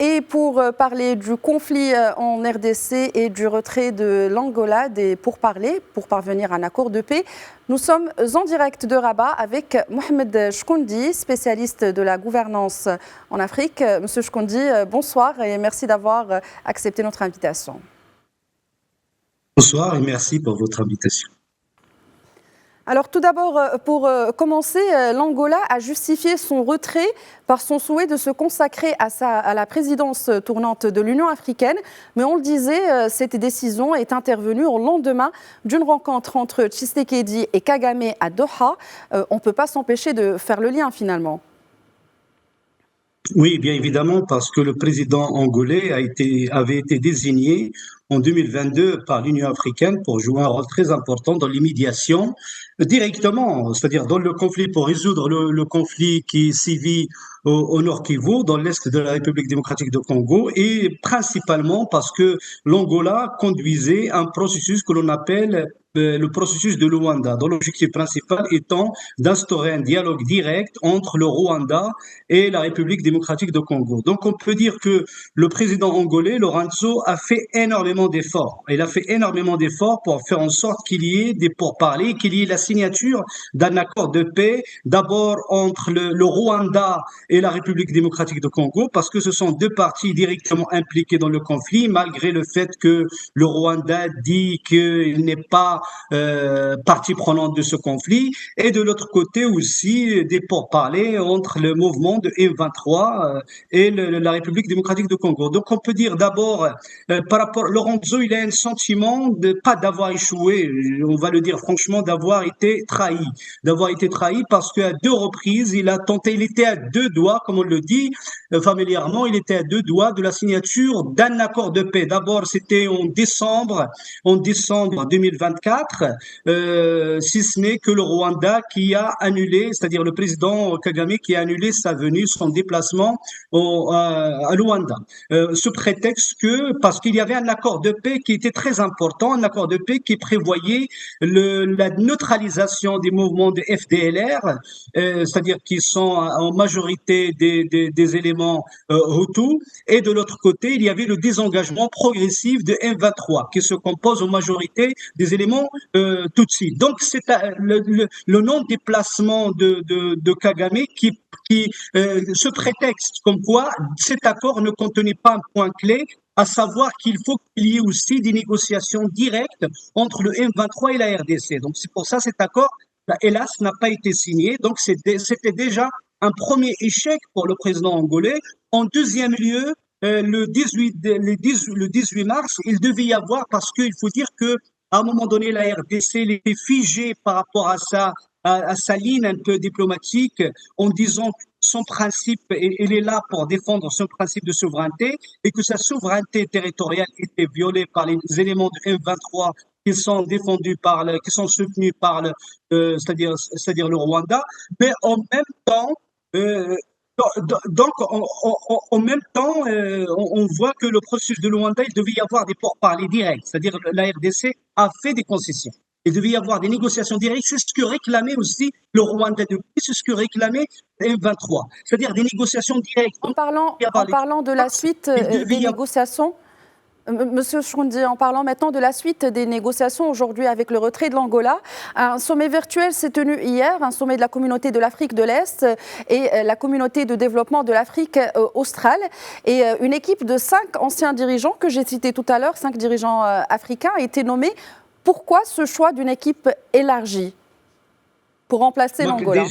Et pour parler du conflit en RDC et du retrait de l'Angola pour parvenir à un accord de paix, nous sommes en direct de Rabat avec Mohamed Chkoundi, spécialiste de la gouvernance en Afrique. Monsieur Chkoundi, bonsoir et merci d'avoir accepté notre invitation. Bonsoir et merci pour votre invitation. Alors tout d'abord, pour commencer, l'Angola a justifié son retrait par son souhait de se consacrer à la présidence tournante de l'Union africaine. Mais on le disait, cette décision est intervenue au lendemain d'une rencontre entre Tshisekedi et Kagame à Doha. On ne peut pas s'empêcher de faire le lien finalement. Oui, bien évidemment, parce que le président angolais avait été désigné en 2022 par l'Union africaine pour jouer un rôle très important dans les médiations directement, c'est-à-dire dans le conflit, pour résoudre le conflit qui sévit au Nord Kivu, dans l'Est de la République démocratique du Congo, et principalement parce que l'Angola conduisait un processus que l'on appelle le processus de Luanda, dont l'objectif principal étant d'instaurer un dialogue direct entre le Rwanda et la République démocratique du Congo. Donc on peut dire que le président angolais, Lorenzo, a fait énormément d'efforts. Il a fait énormément d'efforts pour faire en sorte qu'il y ait des pourparlers, qu'il y ait la signature d'un accord de paix, d'abord entre le Rwanda et la République démocratique du Congo, parce que ce sont deux parties directement impliquées dans le conflit, malgré le fait que le Rwanda dit qu'il n'est pas partie prenante de ce conflit, et de l'autre côté aussi des pourparlers entre le mouvement de M23 et la République démocratique du Congo. Donc on peut dire d'abord, par rapport, Lorenzo, il a un sentiment de pas d'avoir échoué, on va le dire franchement, d'avoir été trahi parce qu'à deux reprises, il a tenté, il était à deux doigts, comme on le dit familièrement, il était à deux doigts de la signature d'un accord de paix. D'abord, c'était en décembre 2024, si ce n'est que le Rwanda qui a annulé, c'est-à-dire le président Kagame qui a annulé sa venue, son déplacement à Luanda. Ce prétexte que, parce qu'il y avait un accord de paix qui était très important, un accord de paix qui prévoyait la neutralisation des mouvements de FDLR, c'est-à-dire qui sont en majorité des éléments Hutus, et de l'autre côté, il y avait le désengagement progressif de M23, qui se compose en majorité des éléments Tutsi. Donc, c'est le non-déplacement de Kagame qui ce prétexte comme quoi cet accord ne contenait pas un point clé, à savoir qu'il faut qu'il y ait aussi des négociations directes entre le M23 et la RDC. Donc, c'est pour ça cet accord, hélas, n'a pas été signé. Donc, c'était déjà un premier échec pour le président angolais. En deuxième lieu, le 18 mars, il devait y avoir, parce qu'il faut dire que à un moment donné, la RDC était figée par rapport à sa ligne un peu diplomatique, en disant que son principe, il est là pour défendre son principe de souveraineté, et que sa souveraineté territoriale était violée par les éléments de M23 qui sont défendus qui sont soutenus par c'est-à-dire le Rwanda, mais en même temps, donc, en même temps, on voit que le processus de Luanda, il devait y avoir des pourparlers directs, c'est-à-dire la RDC a fait des concessions. Il devait y avoir des négociations directes, c'est ce que réclamait aussi le Rwanda depuis, c'est ce que réclamait M23, c'est-à-dire des négociations directes. En parlant de la suite des négociations, Monsieur Chkoundi, en parlant maintenant de la suite des négociations aujourd'hui avec le retrait de l'Angola, un sommet virtuel s'est tenu hier, un sommet de la communauté de l'Afrique de l'Est et la communauté de développement de l'Afrique australe. Et une équipe de 5 anciens dirigeants que j'ai cités tout à l'heure, 5 dirigeants africains, a été nommée. Pourquoi ce choix d'une équipe élargie pour remplacer l'Angola?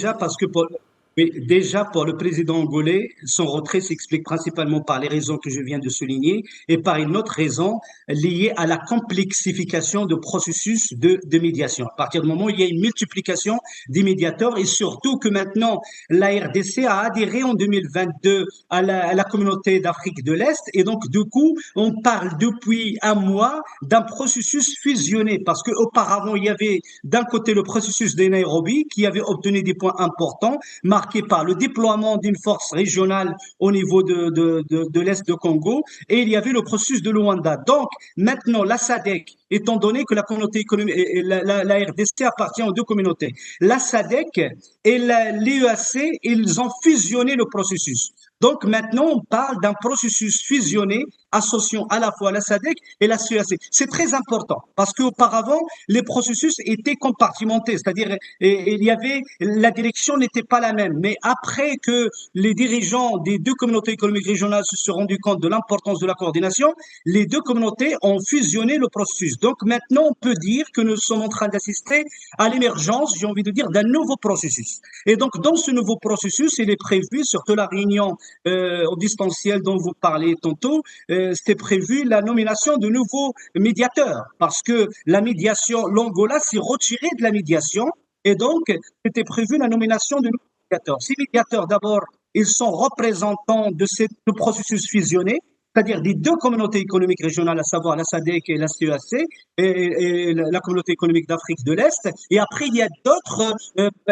Déjà, pour le président angolais, son retrait s'explique principalement par les raisons que je viens de souligner et par une autre raison liée à la complexification de processus de médiation. À partir du moment où il y a une multiplication des médiateurs et surtout que maintenant la RDC a adhéré en 2022 à la communauté d'Afrique de l'Est et donc du coup on parle depuis un mois d'un processus fusionné parce qu'auparavant il y avait d'un côté le processus de Nairobi qui avait obtenu des points importants, marqué par le déploiement d'une force régionale au niveau de l'Est de Congo, et il y avait le processus de Luanda. Donc, maintenant, la SADC, étant donné que la communauté économique, la RDC appartient aux deux communautés, la SADC et l'EAC, ils ont fusionné le processus. Donc maintenant, on parle d'un processus fusionné associant à la fois la SADC et la CEAC. C'est très important parce qu'auparavant, les processus étaient compartimentés, c'est-à-dire il y avait la direction n'était pas la même. Mais après que les dirigeants des deux communautés économiques régionales se sont rendus compte de l'importance de la coordination, les deux communautés ont fusionné le processus. Donc maintenant, on peut dire que nous sommes en train d'assister à l'émergence, j'ai envie de dire, d'un nouveau processus. Et donc, dans ce nouveau processus, il est prévu, surtout la réunion au distanciel dont vous parlez tantôt, c'était prévu la nomination de nouveaux médiateurs parce que la médiation, l'Angola s'est retiré de la médiation et donc c'était prévu la nomination de nouveaux médiateurs. Ces médiateurs, d'abord, ils sont représentants de ce processus fusionné, c'est-à-dire des deux communautés économiques régionales, à savoir la SADC et la CEAC, et la communauté économique d'Afrique de l'Est. Et après, il y a d'autres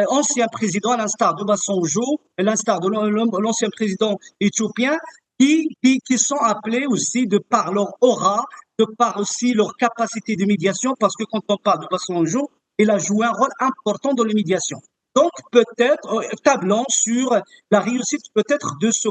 anciens présidents, à l'instar de Bassonjo, à l'instar de l'ancien président éthiopien, qui sont appelés aussi de par leur aura, de par aussi leur capacité de médiation, parce que quand on parle de Bassonjo, il a joué un rôle important dans les médiations. Donc, peut-être, tablant sur la réussite peut-être de ce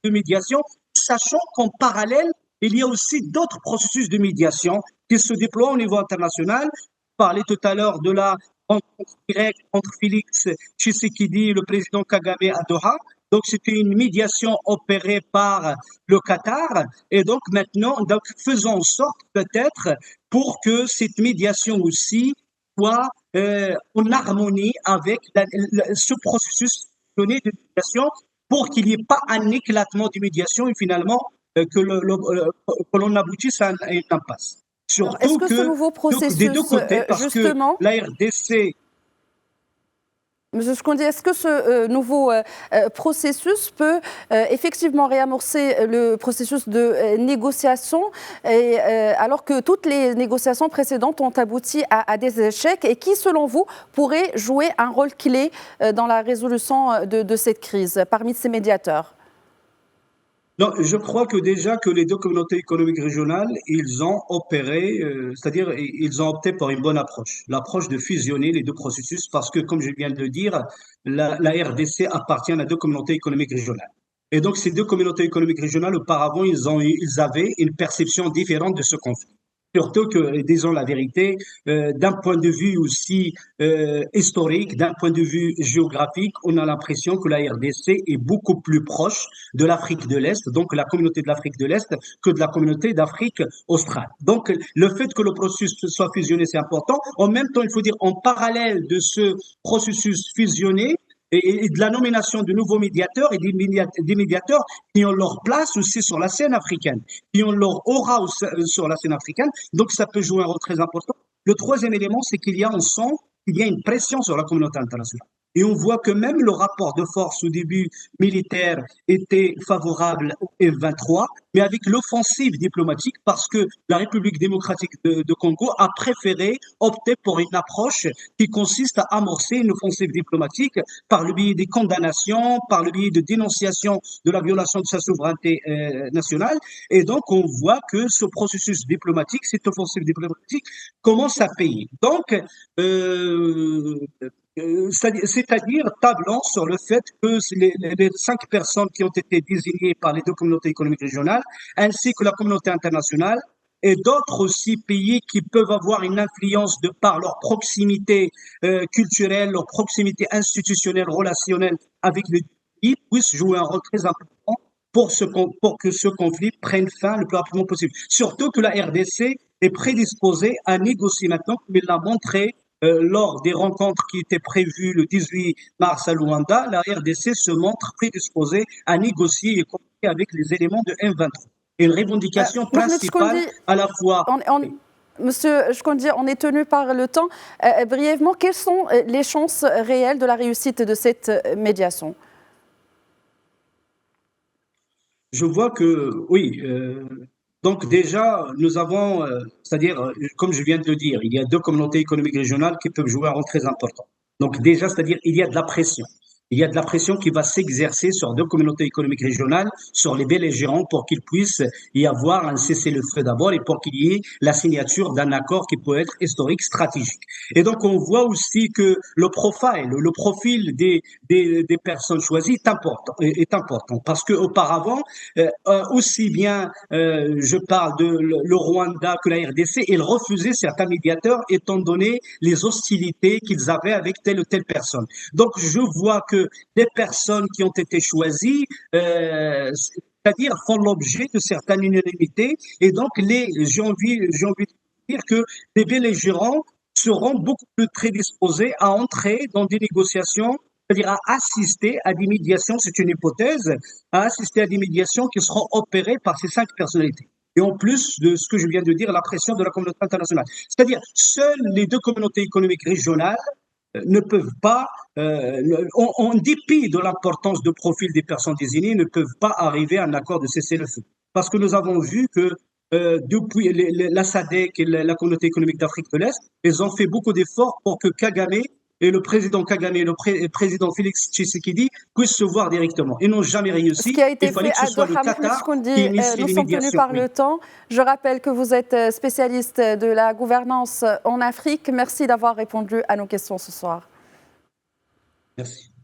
de médiation, sachant qu'en parallèle, il y a aussi d'autres processus de médiation qui se déploient au niveau international. Je parlais tout à l'heure de la rencontre directe entre Félix Tshisekedi et le président Kagame à Doha. Donc, c'était une médiation opérée par le Qatar. Et donc, maintenant, donc, faisons en sorte peut-être pour que cette médiation aussi soit en harmonie avec ce processus donné de médiation pour qu'il n'y ait pas un éclatement de médiation et finalement que l'on aboutisse à une impasse. Est-ce Surtout que ce que nouveau des deux processus, côtés, parce que justement, la RDC. Monsieur Chkondi, est-ce que ce nouveau processus peut effectivement réamorcer le processus de négociation alors que toutes les négociations précédentes ont abouti à des échecs et qui, selon vous, pourrait jouer un rôle clé dans la résolution de cette crise parmi ces médiateurs? Non, je crois que déjà que les deux communautés économiques régionales, ils ont opéré, c'est-à-dire ils ont opté pour une bonne approche, l'approche de fusionner les deux processus parce que, comme je viens de le dire, la RDC appartient à deux communautés économiques régionales. Et donc, ces deux communautés économiques régionales, auparavant, ils avaient une perception différente de ce conflit. Surtout que, disons la vérité, d'un point de vue aussi historique, d'un point de vue géographique, on a l'impression que la RDC est beaucoup plus proche de l'Afrique de l'Est, donc la communauté de l'Afrique de l'Est, que de la communauté d'Afrique australe. Donc le fait que le processus soit fusionné, c'est important. En même temps, il faut dire en parallèle de ce processus fusionné, et de la nomination de nouveaux médiateurs et des médiateurs qui ont leur place aussi sur la scène africaine, qui ont leur aura sur la scène africaine. Donc, ça peut jouer un rôle très important. Le troisième élément, c'est qu'il y a, on sent qu'il y a une pression sur la communauté internationale. Et on voit que même le rapport de force au début militaire était favorable au F-23, mais avec l'offensive diplomatique, parce que la République démocratique de Congo a préféré opter pour une approche qui consiste à amorcer une offensive diplomatique par le biais des condamnations, par le biais de dénonciation de la violation de sa souveraineté nationale. Et donc, on voit que ce processus diplomatique, cette offensive diplomatique, commence à payer. Donc, c'est-à-dire tablant sur le fait que les 5 personnes qui ont été désignées par les deux communautés économiques régionales, ainsi que la communauté internationale, et d'autres aussi pays qui peuvent avoir une influence de par leur proximité culturelle, leur proximité institutionnelle, relationnelle avec les pays, puissent jouer un rôle très important pour que ce conflit prenne fin le plus rapidement possible. Surtout que la RDC est prédisposée à négocier maintenant, comme il l'a montré lors des rencontres qui étaient prévues le 18 mars à Luanda, la RDC se montre prédisposée à négocier et communiquer avec les éléments de M23. Et une revendication principale à la fois. Monsieur Chkondi, on est tenu par le temps. Brièvement, quelles sont les chances réelles de la réussite de cette médiation? Je vois que, oui, donc déjà, nous avons, c'est-à-dire, comme je viens de le dire, il y a deux communautés économiques régionales qui peuvent jouer un rôle très important. Donc déjà, c'est-à-dire, il y a de la pression. il y a de la pression qui va s'exercer sur deux communautés économiques régionales, sur les belligérants, pour qu'il puisse y avoir un cessez-le-feu d'abord et pour qu'il y ait la signature d'un accord qui peut être historique, stratégique. Et donc, on voit aussi que le profil des personnes choisies est important parce qu'auparavant, aussi bien je parle de le Rwanda que la RDC, ils refusaient certains médiateurs étant donné les hostilités qu'ils avaient avec telle ou telle personne. Donc, je vois que les personnes qui ont été choisies, c'est-à-dire font l'objet de certaines unanimités, et donc j'ai envie de dire que les belligérants seront beaucoup plus prédisposés à entrer dans des négociations, c'est-à-dire à assister à des médiations, c'est une hypothèse, à assister à des médiations qui seront opérées par ces cinq personnalités. Et en plus de ce que je viens de dire, la pression de la communauté internationale. C'est-à-dire, seules les deux communautés économiques régionales ne peuvent pas, en dépit de l'importance de profil des personnes désignées, ne peuvent pas arriver à un accord de cessez-le-feu. Parce que nous avons vu que depuis la SADC et la communauté économique d'Afrique de l'Est, ils ont fait beaucoup d'efforts pour que Kagame et le président Kagame et le président Félix Tshisekedi puissent se voir directement. Ils n'ont jamais Ce réussi. qui a été Il fallait fait que ce à soit le Doha, Mohamed Qatar Choukondi, qui initie nous les sommes tenus médiations. par Oui. le temps. Je rappelle que vous êtes spécialiste de la gouvernance en Afrique. Merci d'avoir répondu à nos questions ce soir. Merci.